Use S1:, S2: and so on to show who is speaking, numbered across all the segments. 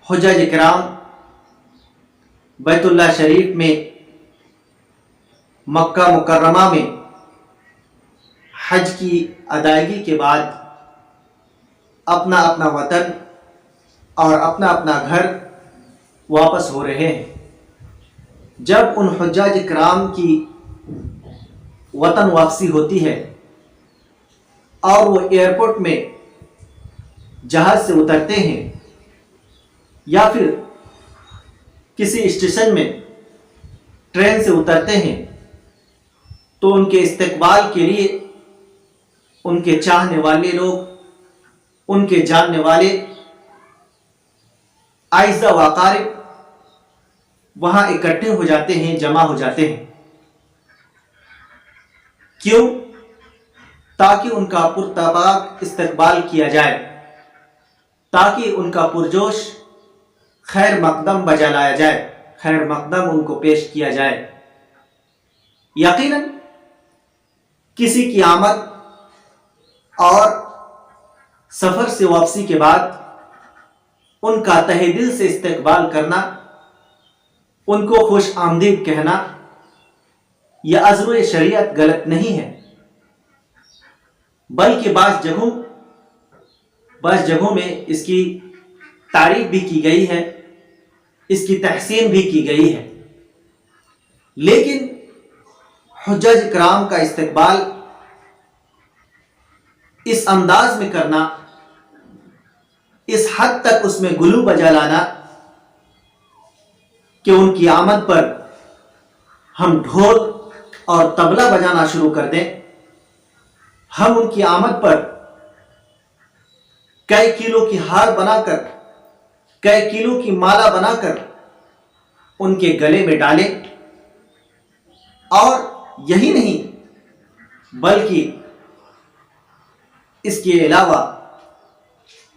S1: حجاج کرام بیت اللہ شریف میں مکہ مکرمہ میں حج کی ادائیگی کے بعد اپنا اپنا وطن اور اپنا اپنا گھر واپس ہو رہے ہیں۔ جب ان حجاج کرام کی وطن واپسی ہوتی ہے اور وہ ایئرپورٹ میں جہاز سے اترتے ہیں یا پھر کسی اسٹیشن میں ٹرین سے اترتے ہیں تو ان کے استقبال کے لیے ان کے چاہنے والے لوگ، ان کے جاننے والے اعزاء و اقارب وہاں اکٹھے ہو جاتے ہیں، جمع ہو جاتے ہیں۔ کیوں؟ تاکہ ان کا پرتپاک استقبال کیا جائے، تاکہ ان کا پرجوش خیر مقدم بجا لایا جائے، خیر مقدم ان کو پیش کیا جائے۔ یقیناً کسی کی آمد اور سفر سے واپسی کے بعد ان کا تہ دل سے استقبال کرنا، ان کو خوش آمدید کہنا، یہ عذر شریعت غلط نہیں ہے، بلکہ بعض جگہوں میں اس کی تعریف بھی کی گئی ہے، اس کی تحسین بھی کی گئی ہے۔ لیکن حجاج کرام کا استقبال اس انداز میں کرنا، اس حد تک اس میں گلو بجا لانا کہ ان کی آمد پر ہم ڈھول اور طبلہ بجانا شروع کر دیں، ہم ان کی آمد پر کئی کلو کی ہار بنا کر، کئی کلو کی مالا بنا کر ان کے گلے میں ڈالیں، اور یہی نہیں بلکہ اس کے علاوہ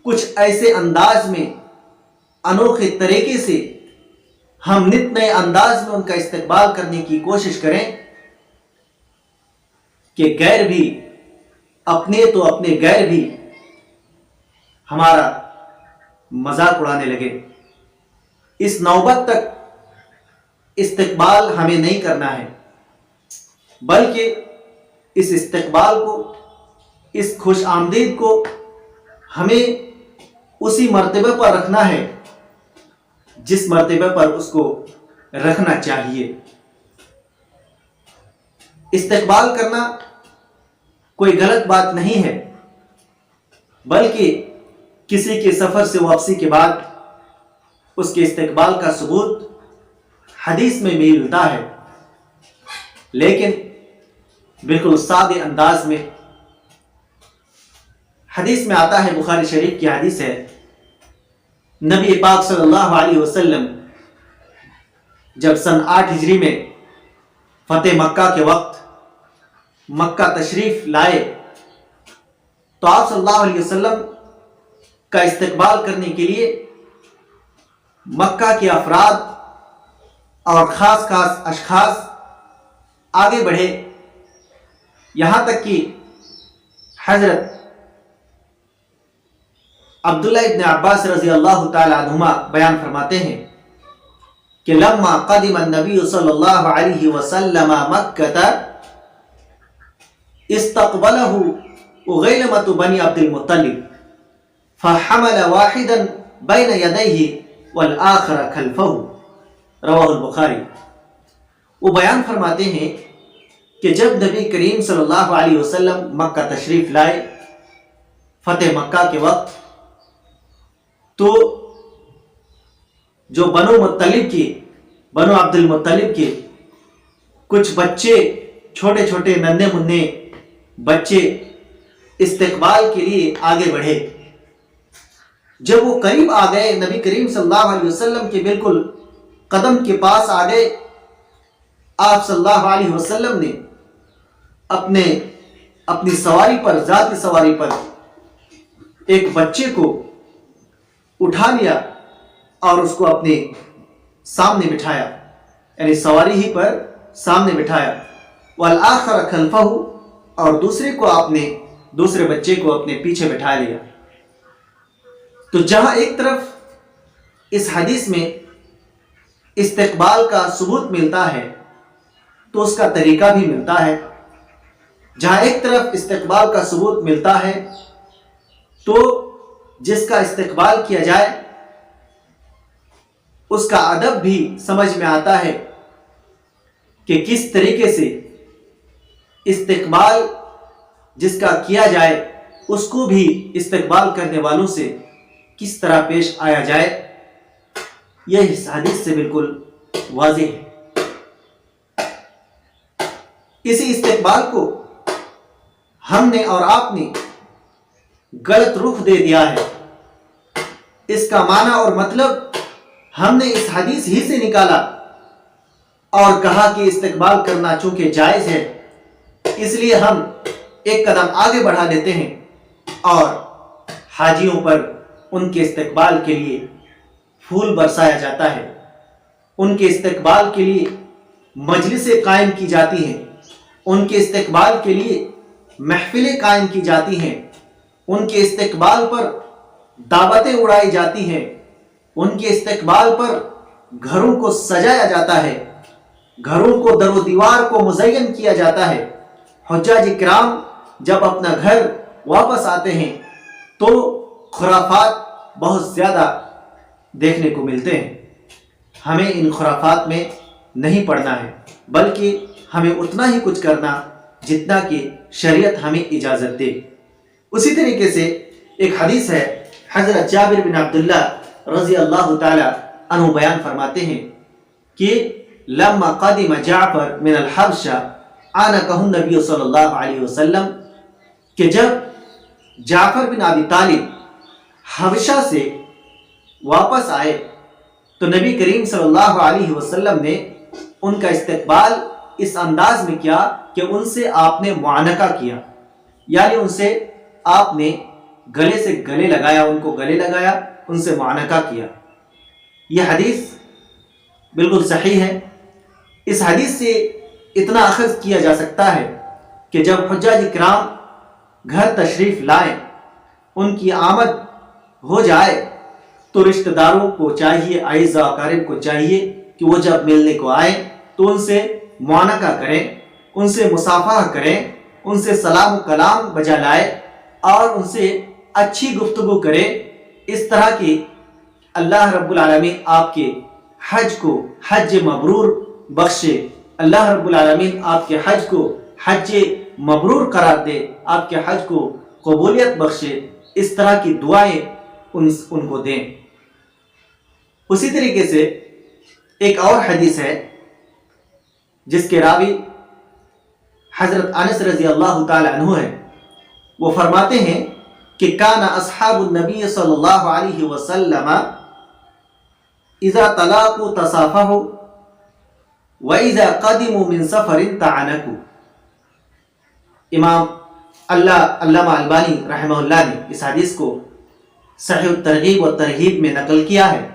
S1: کچھ ایسے انداز میں، انوکھے طریقے سے ہم نت نئے انداز میں ان کا استقبال کرنے کی کوشش کریں کہ غیر بھی اپنے تو اپنے غیر بھی ہمارا مذاق اڑانے لگے۔ اس نوبت تک استقبال ہمیں نہیں کرنا ہے، بلکہ اس استقبال کو، اس خوش آمدید کو ہمیں اسی مرتبے پر رکھنا ہے جس مرتبے پر اس کو رکھنا چاہیے۔ استقبال کرنا کوئی غلط بات نہیں ہے، بلکہ کسی کے سفر سے واپسی کے بعد اس کے استقبال کا ثبوت حدیث میں ملتا ہے، لیکن بالکل سادے انداز میں۔ حدیث میں آتا ہے، بخاری شریف کی حدیث ہے، نبی پاک صلی اللہ علیہ وسلم جب سن 8 ہجری میں فتح مکہ کے وقت مکہ تشریف لائے تو آپ صلی اللہ علیہ وسلم کا استقبال کرنے کے لیے مکہ کے افراد اور خاص اشخاص آگے بڑھے، یہاں تک کہ حضرت عبداللہ ابن عباس رضی اللہ تعالی عنہما بیان فرماتے ہیں کہ لما قدم النبی صلی اللہ علیہ وسلم مکہ استقبلہ اغیلمۃ بنی عبد المطلب فحمل واحدا بین یدیہ والآخر خلفہ، رواہ البخاری۔ وہ بیان فرماتے ہیں کہ جب نبی کریم صلی اللہ علیہ وسلم مکہ تشریف لائے فتح مکہ کے وقت، تو جو بنو عبد المطلب کے کچھ بچے، چھوٹے چھوٹے ننھے منھے بچے استقبال کے لیے آگے بڑھے۔ جب وہ قریب آ گئے، نبی کریم صلی اللہ علیہ وسلم کے بالکل قدم کے پاس آ گئے، آپ صلی اللہ علیہ وسلم نے اپنی سواری پر، ذاتی سواری پر ایک بچے کو اٹھا لیا اور اس کو اپنے سامنے بٹھایا، یعنی سواری ہی پر سامنے بٹھایا، والآخر خلفہ، اور دوسرے بچے کو اپنے پیچھے بٹھا لیا۔ تو جہاں ایک طرف اس حدیث میں استقبال کا ثبوت ملتا ہے تو اس کا طریقہ بھی ملتا ہے۔ جہاں ایک طرف استقبال کا ثبوت ملتا ہے تو جس کا استقبال کیا جائے اس کا ادب بھی سمجھ میں آتا ہے کہ کس طریقے سے استقبال جس کا کیا جائے اس کو بھی استقبال کرنے والوں سے کس طرح پیش آیا جائے، یہ اس حدیث سے بالکل واضح ہے۔ اسی استقبال کو ہم نے اور آپ نے غلط رخ دے دیا ہے۔ اس کا معنی اور مطلب ہم نے اس حدیث ہی سے نکالا اور کہا کہ استقبال کرنا چونکہ جائز ہے اس لیے ہم ایک قدم آگے بڑھا دیتے ہیں اور حاجیوں پر ان کے استقبال کے لیے پھول برسایا جاتا ہے، ان کے استقبال کے لیے مجلسیں قائم کی جاتی ہیں، ان کے استقبال کے لیے محفلیں قائم کی جاتی ہیں، ان کے استقبال پر دعوتیں اڑائی جاتی ہیں، ان کے استقبال پر گھروں کو سجایا جاتا ہے، گھروں کو در و دیوار کو مزین کیا جاتا ہے۔ حجاج کرام جب اپنا گھر واپس آتے ہیں تو خرافات بہت زیادہ دیکھنے کو ملتے ہیں۔ ہمیں ان خرافات میں نہیں پڑنا ہے بلکہ ہمیں اتنا ہی کچھ کرنا جتنا کہ شریعت ہمیں اجازت دے۔ اسی طریقے سے ایک حدیث ہے، حضرت جابر بن عبداللہ رضی اللہ تعالی عنہ بیان فرماتے ہیں کہ لما قدم جعفر من الحبشہ آنکہ النبی صلی اللہ علیہ وسلم، کہ جب جعفر بن ابی طالب حبشہ سے واپس آئے تو نبی کریم صلی اللہ علیہ وسلم نے ان کا استقبال اس انداز میں کیا کہ ان سے آپ نے معانقہ کیا، یعنی ان سے آپ نے گلے سے گلے لگایا، ان کو گلے لگایا، ان سے معانقہ کیا۔ یہ حدیث بالکل صحیح ہے۔ اس حدیث سے اتنا اخذ کیا جا سکتا ہے کہ جب حجاج کرام گھر تشریف لائیں، ان کی آمد ہو جائے تو رشتہ داروں کو چاہیے، اعزاء اقارب کو چاہیے کہ وہ جب ملنے کو آئیں تو ان سے معانقہ کریں، ان سے مصافحہ کریں، ان سے سلام و کلام بجا لائے اور ان سے اچھی گفتگو کریں، اس طرح کی اللہ رب العالمین آپ کے حج کو حج مبرور بخشے، اللہ رب العالمین آپ کے حج کو حج مبرور قرار دے، آپ کے حج کو قبولیت بخشے، اس طرح کی دعائیں ان کو دیں۔ اسی طریقے سے ایک اور حدیث ہے جس کے راوی حضرت انس رضی اللہ تعالی عنہ ہے، وہ فرماتے ہیں کہ کان اصحاب النبی صلی اللہ علیہ وسلم اذا تلاقوا تصافحوا واذا قدموا من سفر تعنقوا۔ امام علامہ البانی رحمہ اللہ نے اس حدیث کو صحیح الترغیب و ترہیب میں نقل کیا ہے،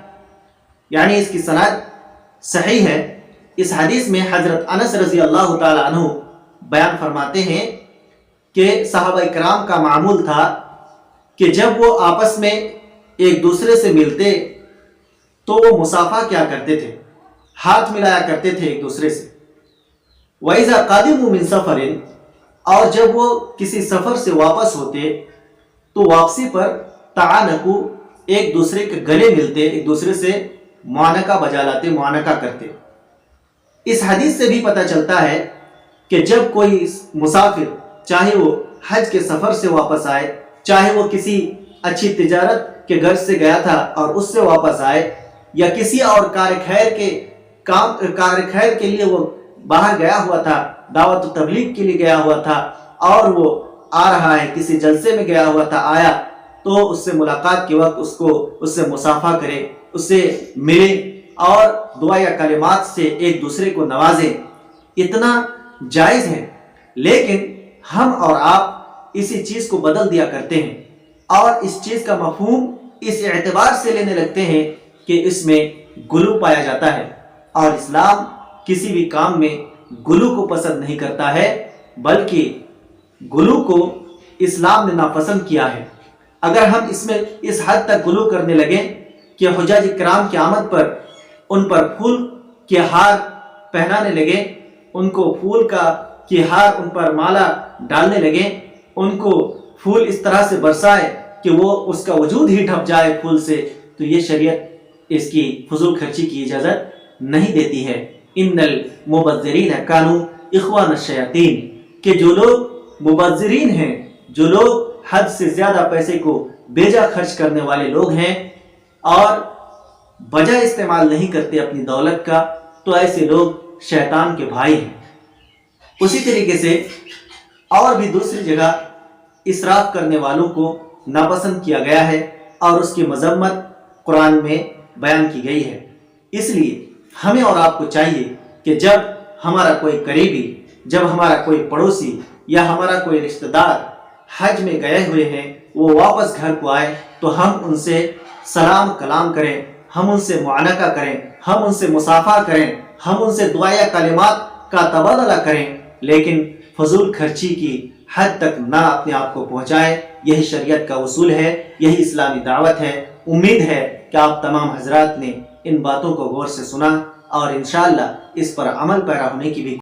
S1: یعنی اس کی سند صحیح ہے۔ اس حدیث میں حضرت انس رضی اللہ تعالی عنہ بیان فرماتے ہیں کہ صحابہ کرام کا معمول تھا کہ جب وہ آپس میں ایک دوسرے سے ملتے تو وہ مصافحہ کیا کرتے تھے، ہاتھ ملایا کرتے تھے ایک دوسرے سے۔ وَإِذَا قَدِمُوا مِن سَفَرٍ، اور جب وہ کسی سفر سے واپس ہوتے تو واپسی پر تعانقوا، ایک دوسرے کے گلے ملتے، ایک دوسرے سے معانقہ بجا لاتے، معانقہ کرتے۔ اس حدیث سے بھی پتہ چلتا ہے کہ جب کوئی مسافر چاہے وہ حج کے سفر سے واپس آئے، چاہے وہ کسی اچھی تجارت کے غرض سے گیا تھا اور اس سے واپس آئے، یا کسی اور کار خیر کے لیے وہ باہر گیا ہوا تھا، دعوت و تبلیغ کے لیے گیا ہوا تھا اور وہ آ رہا ہے، کسی جلسے میں گیا ہوا تھا، آیا تو اس سے ملاقات کے وقت اس سے مصافحہ کرے، اس سے ملے اور دعا یا کلمات سے ایک دوسرے کو نوازے، اتنا جائز ہے۔ لیکن ہم اور آپ اسی چیز کو بدل دیا کرتے ہیں اور اس چیز کا مفہوم اس اعتبار سے لینے لگتے ہیں کہ اس میں غلو پایا جاتا ہے، اور اسلام کسی بھی کام میں غلو کو پسند نہیں کرتا ہے، بلکہ غلو کو اسلام نے ناپسند کیا ہے۔ اگر ہم اس میں اس حد تک غلو کرنے لگیں کہ حجاج کرام کی آمد پر ان پر پھول کے ہار پہنانے لگے، ان کو پھول کی ہار ان پر مالا ڈالنے لگے، ان کو پھول اس طرح سے برسائے کہ وہ اس کا وجود ہی ڈھپ جائے پھول سے، تو یہ شریعت اس کی فضول خرچی کی اجازت نہیں دیتی ہے۔ ان المبذرین کانوا اخوان الشیاطین، کہ جو لوگ مبذرین ہیں، جو لوگ حد سے زیادہ پیسے کو بیجا خرچ کرنے والے لوگ ہیں اور بجا استعمال نہیں کرتے اپنی دولت کا، تو ایسے لوگ شیطان کے بھائی ہیں۔ اسی طریقے سے اور بھی دوسری جگہ اسراف کرنے والوں کو ناپسند کیا گیا ہے اور اس کی مذمت قرآن میں بیان کی گئی ہے۔ اس لیے ہمیں اور آپ کو چاہیے کہ جب ہمارا کوئی قریبی، جب ہمارا کوئی پڑوسی یا ہمارا کوئی رشتہ دار حج میں گئے ہوئے ہیں، وہ واپس گھر کو آئے، تو ہم ان سے سلام کلام کریں، ہم ان سے معانقہ کریں، ہم ان سے مصافحہ کریں، ہم ان سے دعائیہ کلمات کا تبادلہ کریں، لیکن فضول خرچی کی حد تک نہ اپنے آپ کو پہنچائیں۔ یہی شریعت کا اصول ہے، یہی اسلامی دعوت ہے۔ امید ہے کہ آپ تمام حضرات نے ان باتوں کو غور سے سنا اور انشاءاللہ اس پر عمل پیرا ہونے کی بھی